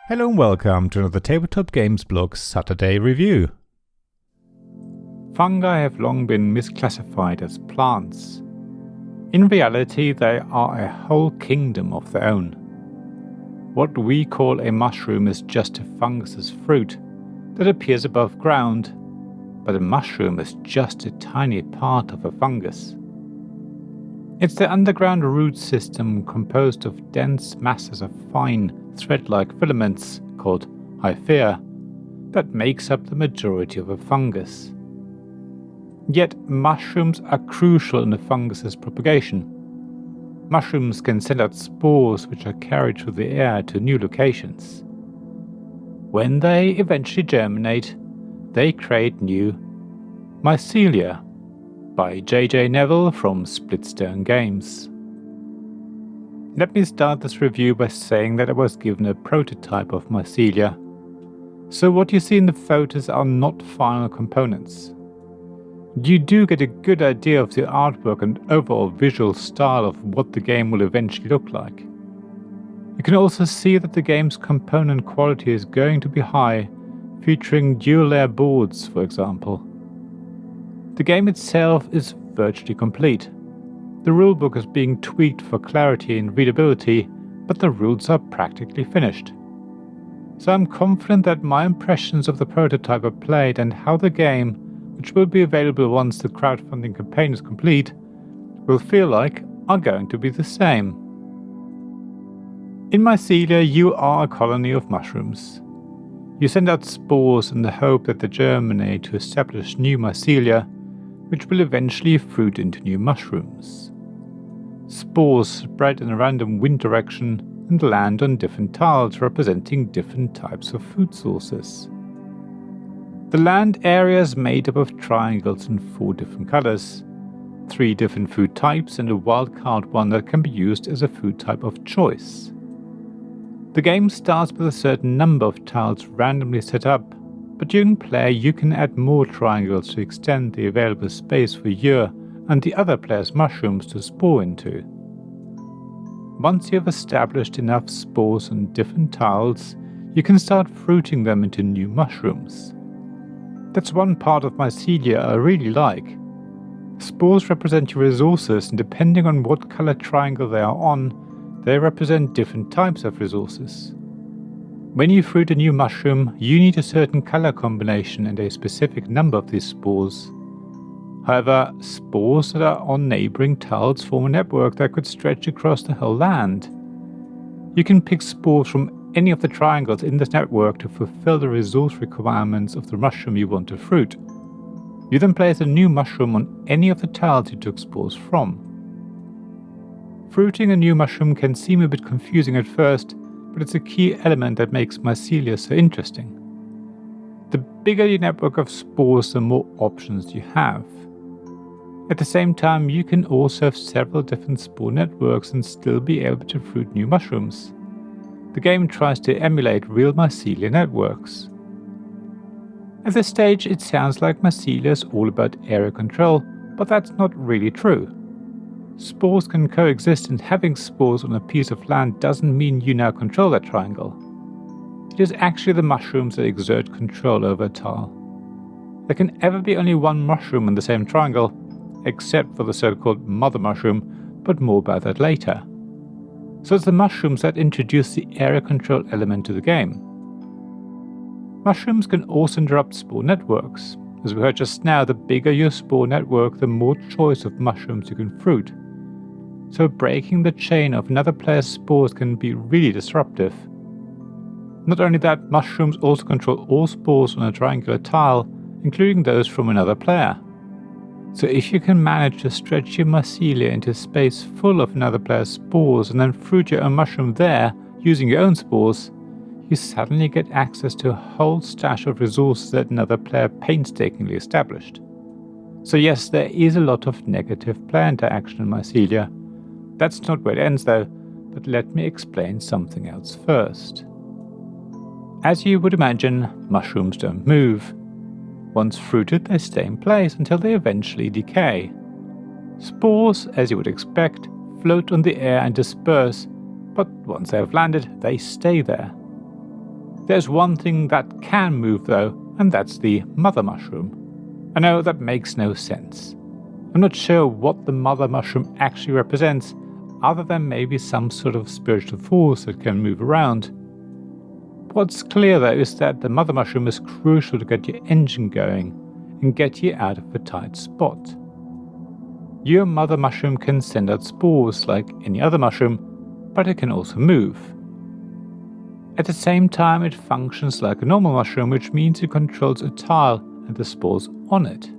Hello and welcome to another Tabletop Games blog Saturday review. Fungi have long been misclassified as plants. In reality, they are a whole kingdom of their own. What we call a mushroom is just a fungus's fruit that appears above ground, but a mushroom is just a tiny part of a fungus. It's the underground root system composed of dense masses of fine, thread-like filaments, called hyphae, that makes up the majority of a fungus. Yet mushrooms are crucial in a fungus's propagation. Mushrooms can send out spores which are carried through the air to new locations. When they eventually germinate, they create new Mycelia, by J.J. Neville from Splitstone Games. Let me start this review by saying that I was given a prototype of Mycelia, so what you see in the photos are not final components. You do get a good idea of the artwork and overall visual style of what the game will eventually look like. You can also see that the game's component quality is going to be high, featuring dual-layer boards, for example. The game itself is virtually complete. The rulebook is being tweaked for clarity and readability, but the rules are practically finished. So I'm confident that my impressions of the prototype are played and how the game, which will be available once the crowdfunding campaign is complete, will feel like are going to be the same. In Mycelia, you are a colony of mushrooms. You send out spores in the hope that they germinate to establish new Mycelia, which will eventually fruit into new mushrooms. Spores spread in a random wind direction and land on different tiles representing different types of food sources. The land area is made up of triangles in 4 different colors, 3 different food types and a wildcard one that can be used as a food type of choice. The game starts with a certain number of tiles randomly set up, but during play you can add more triangles to extend the available space for your and the other player's mushrooms to spore into. Once you have established enough spores on different tiles, you can start fruiting them into new mushrooms. That's one part of Mycelia I really like. Spores represent your resources, and depending on what color triangle they are on, they represent different types of resources. When you fruit a new mushroom, you need a certain color combination and a specific number of these spores. However, spores that are on neighboring tiles form a network that could stretch across the whole land. You can pick spores from any of the triangles in this network to fulfill the resource requirements of the mushroom you want to fruit. You then place a new mushroom on any of the tiles you took spores from. Fruiting a new mushroom can seem a bit confusing at first, but it's a key element that makes Mycelia so interesting. The bigger your network of spores, the more options you have. At the same time, you can also have several different spore networks and still be able to fruit new mushrooms. The game tries to emulate real Mycelia networks. At this stage, it sounds like Mycelia is all about area control, but that's not really true. Spores can coexist, and having spores on a piece of land doesn't mean you now control that triangle. It is actually the mushrooms that exert control over a tile. There can ever be only one mushroom in the same triangle, except for the so-called mother mushroom, but more about that later. So it's the mushrooms that introduce the area control element to the game. Mushrooms can also interrupt spore networks. As we heard just now, the bigger your spore network, the more choice of mushrooms you can fruit. So breaking the chain of another player's spores can be really disruptive. Not only that, mushrooms also control all spores on a triangular tile, including those from another player. So if you can manage to stretch your Mycelia into a space full of another player's spores and then fruit your own mushroom there using your own spores, you suddenly get access to a whole stash of resources that another player painstakingly established. So yes, there is a lot of negative player interaction in Mycelia. That's not where it ends though, but let me explain something else first. As you would imagine, mushrooms don't move. Once fruited, they stay in place until they eventually decay. Spores, as you would expect, float on the air and disperse, but once they have landed, they stay there. There's one thing that can move though, and that's the mother mushroom. I know that makes no sense. I'm not sure what the mother mushroom actually represents, other than maybe some sort of spiritual force that can move around. What's clear though is that the mother mushroom is crucial to get your engine going and get you out of a tight spot. Your mother mushroom can send out spores like any other mushroom, but it can also move. At the same time, it functions like a normal mushroom, which means it controls a tile and the spores on it.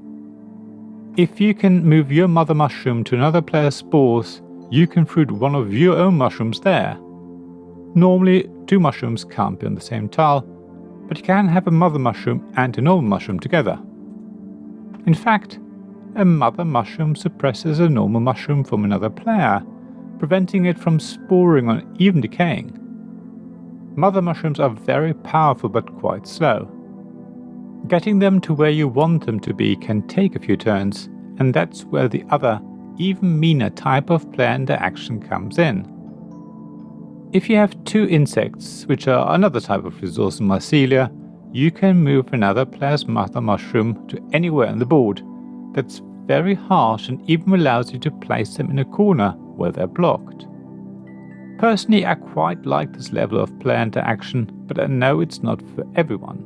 If you can move your mother mushroom to another player's spores, you can fruit one of your own mushrooms there. Normally, two mushrooms can't be on the same tile, but you can have a mother mushroom and a normal mushroom together. In fact, a mother mushroom suppresses a normal mushroom from another player, preventing it from sporing or even decaying. Mother mushrooms are very powerful but quite slow. Getting them to where you want them to be can take a few turns, and that's where the other, even meaner type of player interaction comes in. If you have two insects, which are another type of resource in Mycelia, you can move another player's mother mushroom to anywhere on the board. That's very harsh and even allows you to place them in a corner where they're blocked. Personally, I quite like this level of player interaction, but I know it's not for everyone.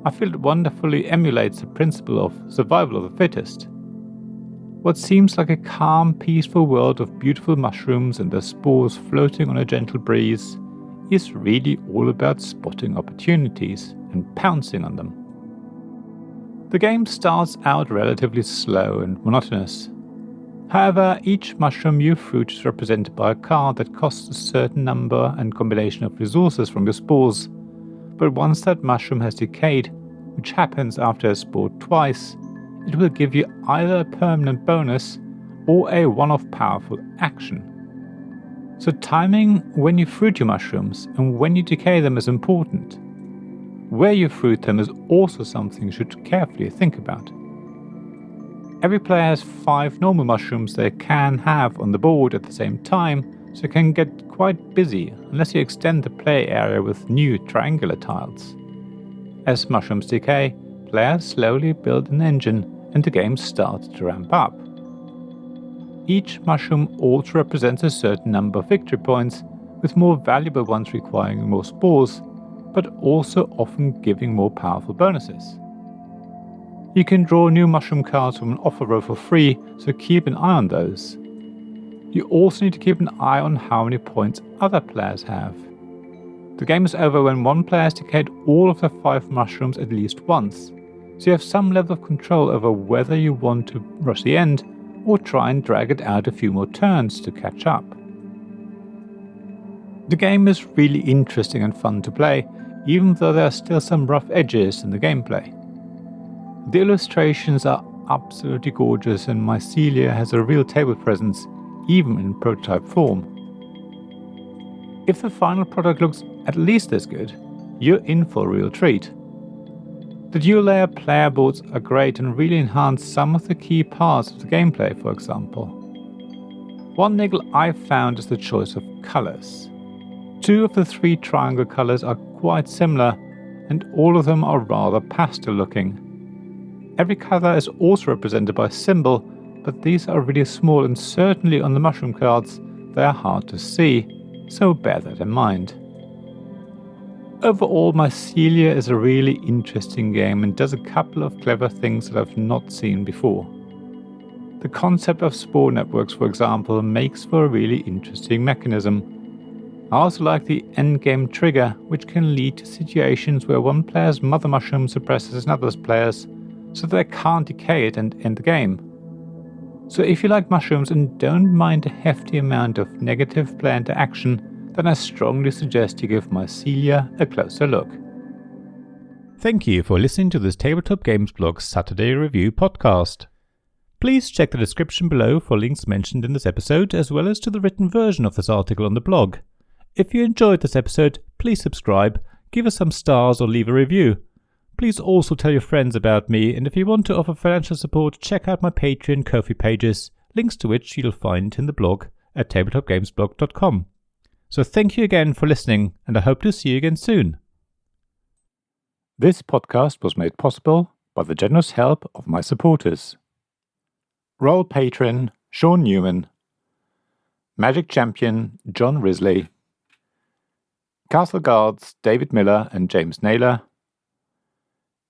I feel it wonderfully emulates the principle of survival of the fittest. What seems like a calm, peaceful world of beautiful mushrooms and their spores floating on a gentle breeze is really all about spotting opportunities and pouncing on them. The game starts out relatively slow and monotonous. However, each mushroom you fruit is represented by a card that costs a certain number and combination of resources from your spores, but once that mushroom has decayed, which happens after a spore twice, it will give you either a permanent bonus or a one-off powerful action. So timing when you fruit your mushrooms and when you decay them is important. Where you fruit them is also something you should carefully think about. Every player has 5 normal mushrooms they can have on the board at the same time, so it can get quite busy unless you extend the play area with new triangular tiles. As mushrooms decay, players slowly build an engine and the game starts to ramp up. Each mushroom also represents a certain number of victory points, with more valuable ones requiring more spores, but also often giving more powerful bonuses. You can draw new mushroom cards from an offer row for free, so keep an eye on those. You also need to keep an eye on how many points other players have. The game is over when one player has decayed all of the 5 mushrooms at least once, so you have some level of control over whether you want to rush the end or try and drag it out a few more turns to catch up. The game is really interesting and fun to play, even though there are still some rough edges in the gameplay. The illustrations are absolutely gorgeous and Mycelia has a real table presence, even in prototype form. If the final product looks at least as good, you're in for a real treat. The dual layer player boards are great and really enhance some of the key parts of the gameplay, for example. One niggle I've found is the choice of colours. 2 of the 3 triangle colours are quite similar, and all of them are rather pastel looking. Every colour is also represented by a symbol, but these are really small and certainly on the mushroom cards they are hard to see, so bear that in mind. Overall, Mycelia is a really interesting game and does a couple of clever things that I've not seen before. The concept of spore networks, for example, makes for a really interesting mechanism. I also like the endgame trigger, which can lead to situations where one player's mother mushroom suppresses another player's, so that they can't decay it and end the game. So if you like mushrooms and don't mind a hefty amount of negative player interaction, then I strongly suggest you give Mycelia a closer look. Thank you for listening to this Tabletop Games Blog Saturday Review podcast. Please check the description below for links mentioned in this episode, as well as to the written version of this article on the blog. If you enjoyed this episode, please subscribe, give us some stars or leave a review. Please also tell your friends about me, and if you want to offer financial support, check out my Patreon and Ko-fi pages, links to which you'll find in the blog at tabletopgamesblog.com. So thank you again for listening, and I hope to see you again soon. This podcast was made possible by the generous help of my supporters. Royal Patron Sean Newman, Magic Champion John Risley, Castle Guards David Miller and James Naylor,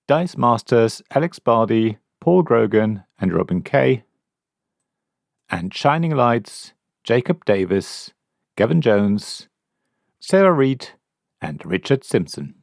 Dice Masters Alex Bardi, Paul Grogan and Robin Kay, and Shining Lights Jacob Davis, Gavin Jones, Sarah Reed and Richard Simpson.